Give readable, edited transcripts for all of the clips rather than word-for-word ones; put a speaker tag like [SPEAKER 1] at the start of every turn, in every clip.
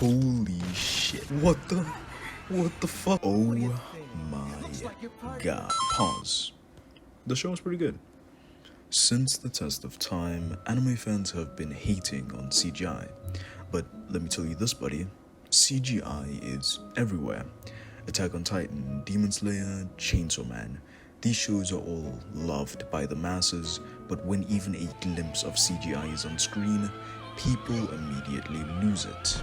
[SPEAKER 1] Holy shit. What the fuck? Oh my god. Pause. The show is pretty good. Since the test of time, anime fans have been hating on CGI. But let me tell you this, buddy. CGI is everywhere. Attack on Titan, Demon Slayer, Chainsaw Man. These shows are all loved by the masses, but when even a glimpse of CGI is on screen, people immediately lose it.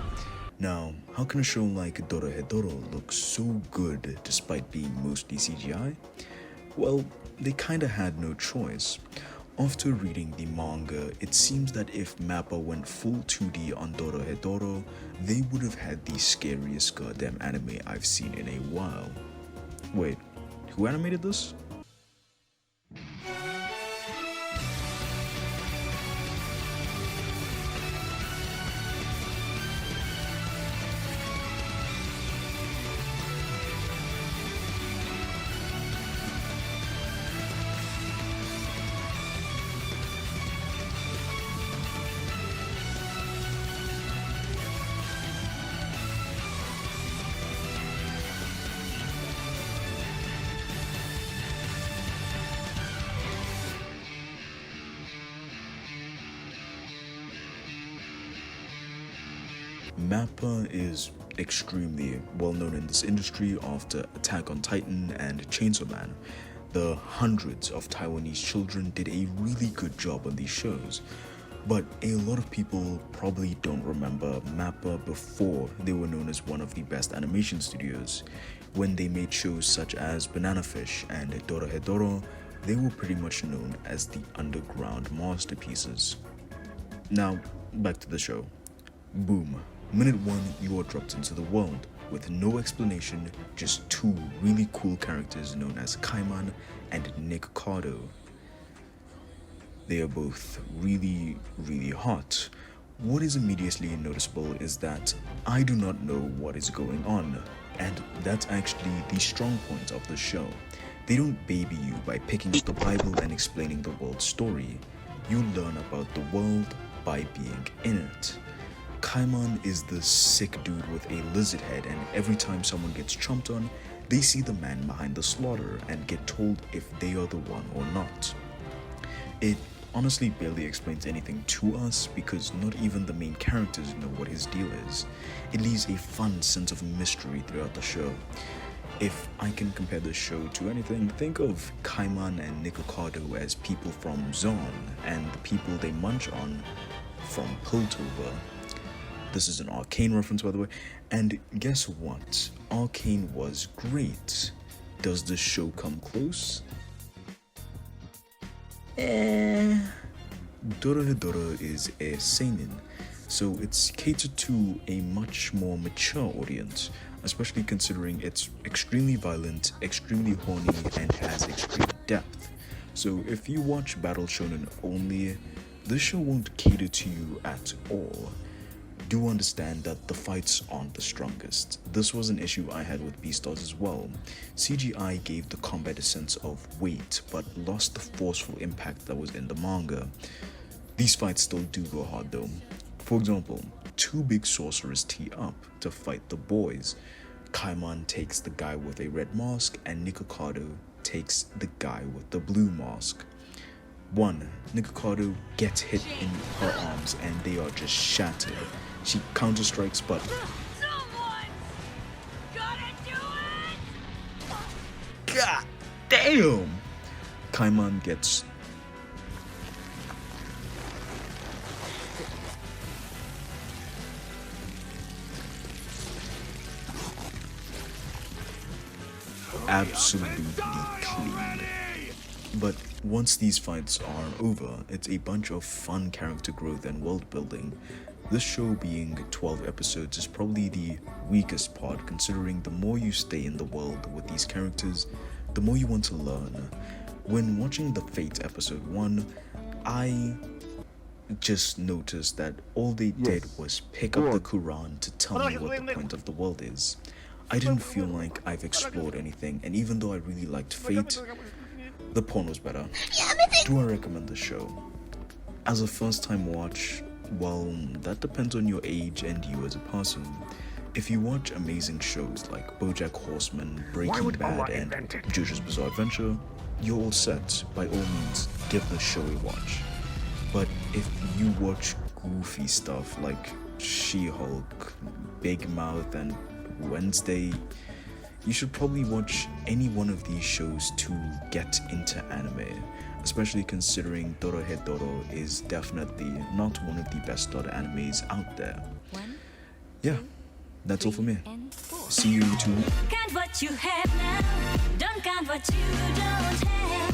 [SPEAKER 1] Now, how can a show like Dorohedoro look so good despite being mostly CGI? Well, they kinda had no choice. After reading the manga, it seems that if Mappa went full 2D on Dorohedoro, they would have had the scariest goddamn anime I've seen in a while. Wait, who animated this? Mappa is extremely well known in this industry after Attack on Titan and Chainsaw Man. The hundreds of Taiwanese children did a really good job on these shows, but a lot of people probably don't remember Mappa before they were known as one of the best animation studios. When they made shows such as Banana Fish and Dorohedoro, they were pretty much known as the underground masterpieces. Now, back to the show. Boom. Minute 1, you are dropped into the world with no explanation, just two really cool characters known as Kaiman and Nikocado. They are both really hot. What is immediately noticeable is that I do not know what is going on, and that's actually the strong point of the show. They don't baby you by picking up the Bible and explaining the world's story. You learn about the world by being in it. Kaiman is the sick dude with a lizard head, and every time someone gets chomped on, they see the man behind the slaughter and get told if they are the one or not. It honestly barely explains anything to us because not even the main characters know what his deal is. It leaves a fun sense of mystery throughout the show. If I can compare this show to anything, think of Kaiman and Nikocado as people from Zon and the people they munch on from Piltover. This is an Arcane reference, by the way, and guess what? Arcane was great. Does this show come close? Dorohedoro is a seinen, so it's catered to a much more mature audience, especially considering it's extremely violent, extremely horny, and has extreme depth. So if you watch Battle Shonen only, this show won't cater to you at all. Do understand that the fights aren't the strongest. This was an issue I had with Beastars as well. CGI gave the combat a sense of weight, but lost the forceful impact that was in the manga. These fights still do go hard though. For example, two big sorcerers tee up to fight the boys. Kaiman takes the guy with a red mask, and Nikocado takes the guy with the blue mask. Nikocado gets hit in her arms and they are just shattered. She counter-strikes, but
[SPEAKER 2] Someone gotta do it!
[SPEAKER 1] god damn! Kaiman gets absolutely clean. But once these fights are over, it's a bunch of fun character growth and world building. This show being 12 episodes is probably the weakest part, considering the more you stay in the world with these characters, the more you want to learn. When watching the Fate episode 1, I just noticed that all they did was pick up the Quran to tell me what the point of the world is. I didn't feel like I've explored anything, and even though I really liked Fate, the porn was better. Do I recommend the show? As a first time watch, Well, that depends on your age and you as a person. If you watch amazing shows like BoJack Horseman, Breaking Bad, and JoJo's Bizarre Adventure, you're all set. By all means, give the show a watch. But if you watch goofy stuff like She-Hulk, Big Mouth, and Wednesday, you should probably watch any one of these shows to get into anime, especially considering Dorohedoro is definitely not one of the best starter animes out there. Yeah, that's all for me. See you in 2 weeks.
[SPEAKER 2] Count what you have now, don't count what you don't have.